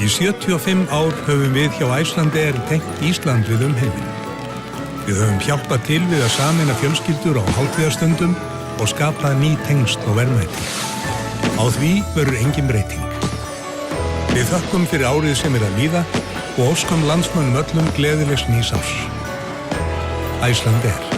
Í 75 ár höfum við hjá Icelandair tengt Ísland við heiminn. Við höfum hjálpað til við að sameina fjölskyldur á hátíðarstundum og skapa ný tengsl og verðmæti. Á því verður engin breyting. Við þökkum fyrir árið sem að líða og óskum landsmönnum öllum gleðilegs nýs árs. Icelandair.